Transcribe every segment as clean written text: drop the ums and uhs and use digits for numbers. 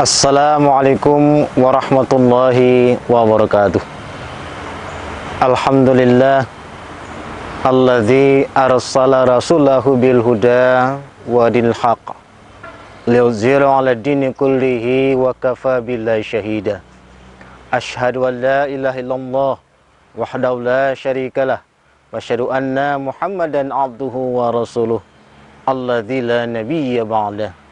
Assalamualaikum warahmatullahi wabarakatuh. Alhamdulillah alladzi arsala rasulahu bil huda wa dil haqq liyuzhira 'ala dini kullihi wa kafa billahi syahida. Asyhadu an la ilaha illallah wahdahu la syarikalah wa asyhadu anna Muhammadan 'abduhu wa rasuluh alladzi la nabiyya ba'dah.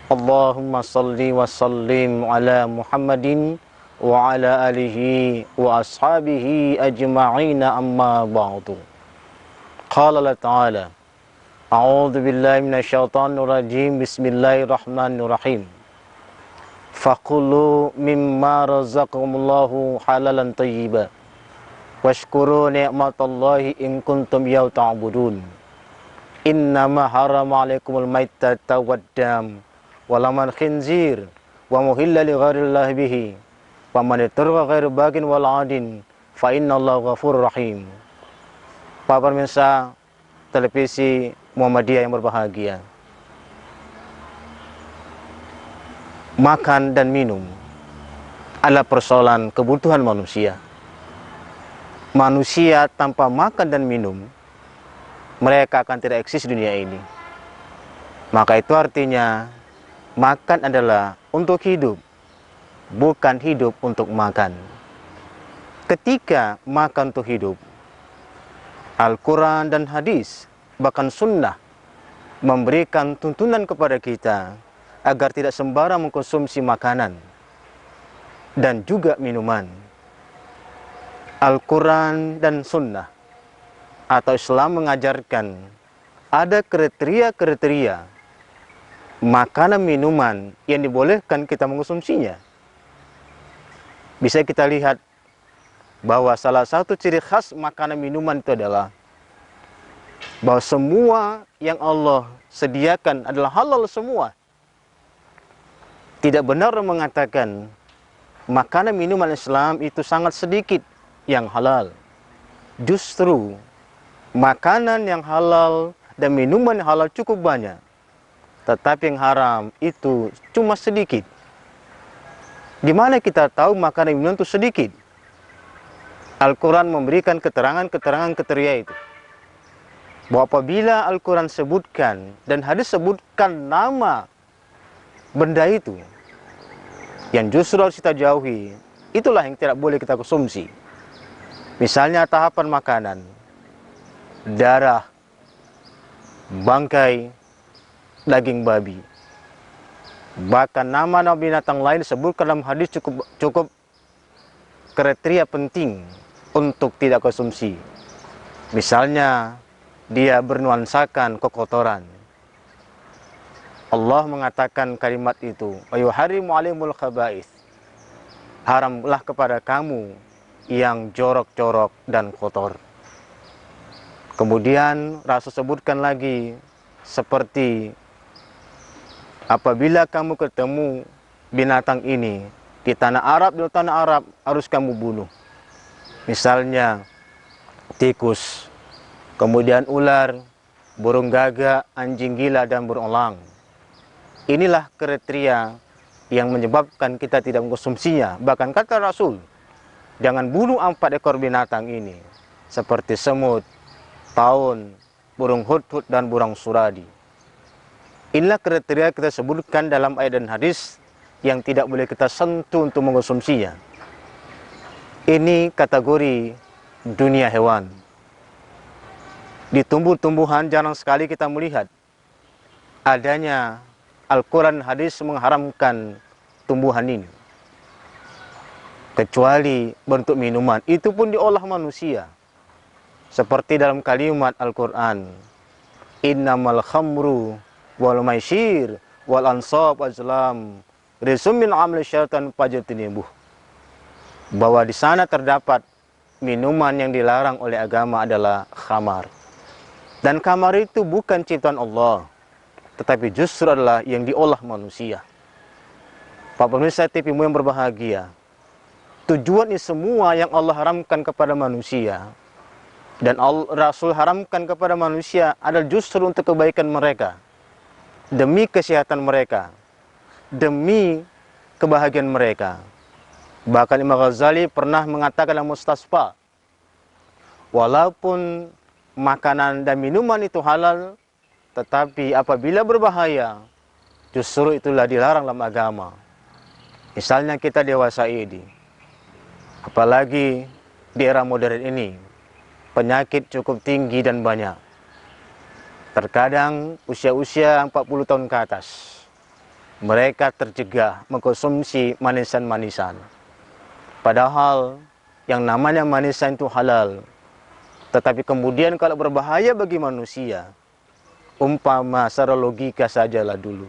Allahumma salli wa sallim ala Muhammadin wa ala alihi wa ashabihi ajma'ina amma ba'du. Qala Allah ta'ala, a'udzu billahi minasyaitonir rajim, bismillahirrahmanirrahim. Faqulu mimma razaqakumullahu halalan thayyiba washkuru ni'matallahi in kuntum iyyahu ta'budun. Innama harama 'alaikumul maitata waddam walaman khinzir wa muhilla li ghairillahi bihi wa man itarra ghairu bagin wal adin fa innallaha ghafurur rahim. Para pemirsa televisi Muhammadiyah yang berbahagia, makan dan minum adalah persoalan kebutuhan manusia. Manusia tanpa makan dan minum, mereka akan tidak eksis di dunia ini. Maka itu artinya makan adalah untuk hidup, bukan hidup untuk makan. Ketika makan untuk hidup, Al-Quran dan hadis, bahkan sunnah, memberikan tuntunan kepada kita agar tidak sembarang mengkonsumsi makanan dan juga minuman. Al-Quran dan sunnah atau Islam mengajarkan ada kriteria-kriteria makanan minuman yang dibolehkan kita mengkonsumsinya. Bisa kita lihat bahwa salah satu ciri khas makanan minuman itu adalah bahwa semua yang Allah sediakan adalah halal semua. Tidak benar mengatakan makanan minuman Islam itu sangat sedikit yang halal. Justru makanan yang halal dan minuman yang halal cukup banyak, tetapi yang haram itu cuma sedikit. Di mana kita tahu makanan minuman itu sedikit? Al-Quran memberikan keterangan-keterangan kriteria itu. Bahwa apabila Al-Quran sebutkan dan hadis sebutkan nama benda itu, yang justru harus kita jauhi, itulah yang tidak boleh kita konsumsi. Misalnya tahapan makanan, darah, bangkai, daging babi, bahkan nama-nama binatang lain disebutkan dalam hadis cukup kriteria penting untuk tidak konsumsi. Misalnya dia bernuansakan kekotoran. Allah mengatakan kalimat itu, ayuharimu alimul khaba'ith, haramlah kepada kamu yang jorok-jorok dan kotor. Kemudian Rasul sebutkan lagi seperti apabila kamu ketemu binatang ini di tanah Arab, di tanah Arab harus kamu bunuh. Misalnya tikus, kemudian ular, burung gagak, anjing gila, dan burung elang. Inilah kriteria yang menyebabkan kita tidak mengkonsumsinya. Bahkan kata Rasul, jangan bunuh 4 ekor binatang ini, seperti semut, taun, burung hudhud, dan burung suradi. Inilah kriteria kita sebutkan dalam ayat dan hadis yang tidak boleh kita sentuh untuk mengkonsumsinya. Ini kategori dunia hewan. Di tumbuh-tumbuhan jarang sekali kita melihat adanya Al-Quran hadis mengharamkan tumbuhan ini. Kecuali bentuk minuman, itu pun diolah manusia. Seperti dalam kalimat Al-Quran, innamal khamru wal maisir wal ansab azlam rizum min amali syaitan fajtanibuh. Bahwa di sana terdapat minuman yang dilarang oleh agama adalah khamar. Dan khamar itu bukan ciptaan Allah, tetapi justru adalah yang diolah manusia. Pak pemirsa TV yang berbahagia, Tujuan ini semua yang Allah haramkan kepada manusia dan Rasul haramkan kepada manusia adalah justru untuk kebaikan mereka, demi kesehatan mereka, demi kebahagiaan mereka. Bahkan Imam Ghazali pernah mengatakan dalam Mustasfa, walaupun makanan dan minuman itu halal, tetapi apabila berbahaya, justru itulah dilarang dalam agama. Misalnya kita dewasa ini, apalagi di era modern ini, penyakit cukup tinggi dan banyak. Terkadang usia-usia 40 tahun ke atas, mereka tercegah mengkonsumsi manisan-manisan. Padahal yang namanya manisan itu halal. Tetapi kemudian kalau berbahaya bagi manusia, umpama secara logika sajalah dulu,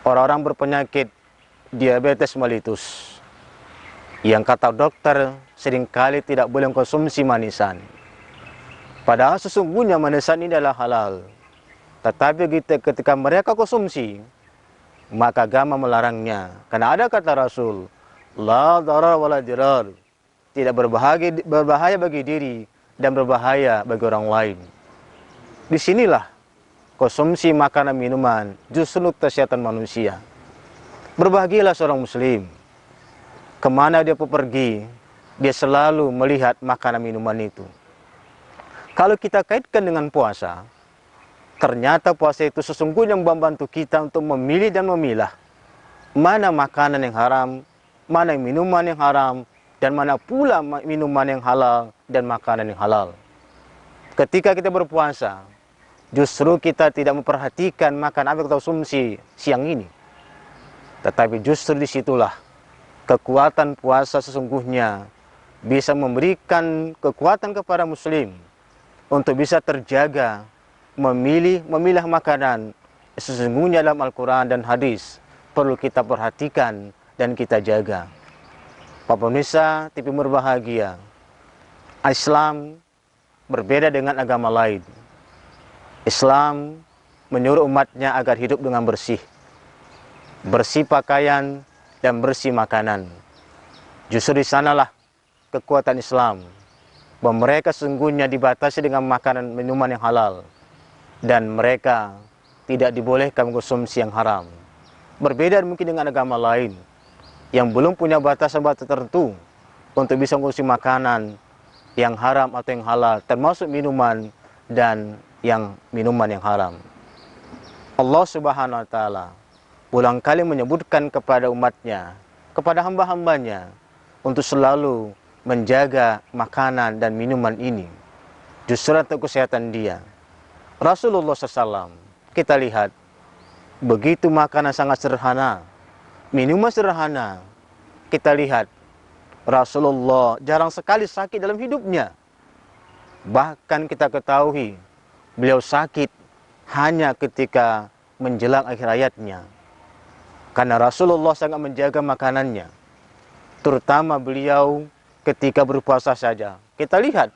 orang-orang berpenyakit diabetes mellitus, yang kata dokter seringkali tidak boleh konsumsi manisan. Padahal sesungguhnya manisan ini adalah halal. Tetapi ketika mereka konsumsi, maka agama melarangnya. Karena ada kata Rasul, la darar wala dirar, tidak berbahaya bagi diri dan berbahaya bagi orang lain. Disinilah konsumsi makanan minuman justru untuk kesehatan manusia. Berbahagialah seorang muslim, kemana dia pergi, dia selalu melihat makanan minuman itu. Kalau kita kaitkan dengan puasa, ternyata puasa itu sesungguhnya membantu kita untuk memilih dan memilah mana makanan yang haram, mana minuman yang haram, dan mana pula minuman yang halal dan makanan yang halal. Ketika kita berpuasa, justru kita tidak memperhatikan makan apa yang kita konsumsi siang ini. Tetapi justru disitulah kekuatan puasa sesungguhnya bisa memberikan kekuatan kepada muslim untuk bisa terjaga, memilah makanan. Sesungguhnya dalam Al-Quran dan hadis perlu kita perhatikan dan kita jaga. Pak pemirsa TV berbahagia, Islam berbeda dengan agama lain. Islam menyuruh umatnya agar hidup dengan bersih, bersih pakaian dan bersih makanan. Justru di sanalah kekuatan Islam, bahwa mereka sesungguhnya dibatasi dengan makanan minuman yang halal, dan mereka tidak dibolehkan mengkonsumsi yang haram. Berbeda mungkin dengan agama lain yang belum punya batasan-batasan tertentu untuk bisa mengkonsumsi makanan yang haram atau yang halal, termasuk minuman dan minuman yang haram. Allah Subhanahu wa Ta'ala ulang kali menyebutkan kepada umatnya, kepada hamba-hambanya, untuk selalu menjaga makanan dan minuman ini, justru untuk kesehatan dia. Rasulullah SAW, kita lihat, begitu makanan sangat sederhana, minuman sederhana. Kita lihat, Rasulullah jarang sekali sakit dalam hidupnya. Bahkan kita ketahui, beliau sakit hanya ketika menjelang akhir hayatnya. Karena Rasulullah sangat menjaga makanannya, terutama beliau ketika berpuasa saja. Kita lihat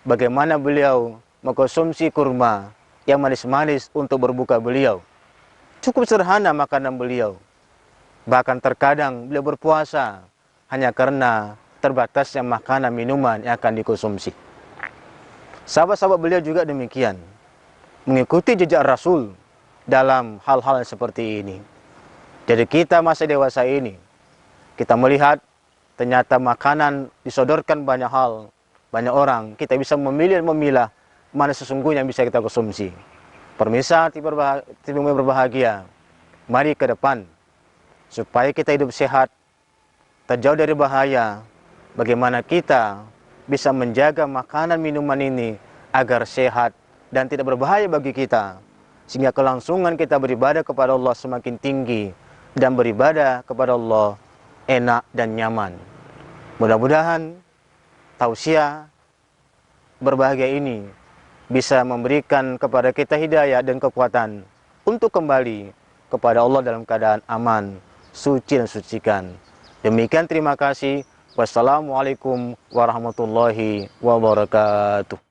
bagaimana beliau mengkonsumsi kurma yang manis-manis untuk berbuka beliau. Cukup sederhana makanan beliau. Bahkan terkadang beliau berpuasa hanya karena terbatasnya makanan minuman yang akan dikonsumsi. Sahabat-sahabat beliau juga demikian, mengikuti jejak Rasul dalam hal-hal seperti ini. Jadi kita masa dewasa ini, kita melihat ternyata makanan disodorkan banyak hal, banyak orang. Kita bisa memilih dan memilah mana sesungguhnya yang bisa kita konsumsi. Pemirsa TV berbahagia, mari ke depan supaya kita hidup sehat, terjauh dari bahaya. Bagaimana kita bisa menjaga makanan minuman ini agar sehat dan tidak berbahaya bagi kita, sehingga kelangsungan kita beribadah kepada Allah semakin tinggi dan beribadah kepada Allah enak dan nyaman. Mudah-mudahan tausiah berbahagia ini bisa memberikan kepada kita hidayah dan kekuatan untuk kembali kepada Allah dalam keadaan aman, suci dan sucikan. Demikian, terima kasih. Wassalamualaikum warahmatullahi wabarakatuh.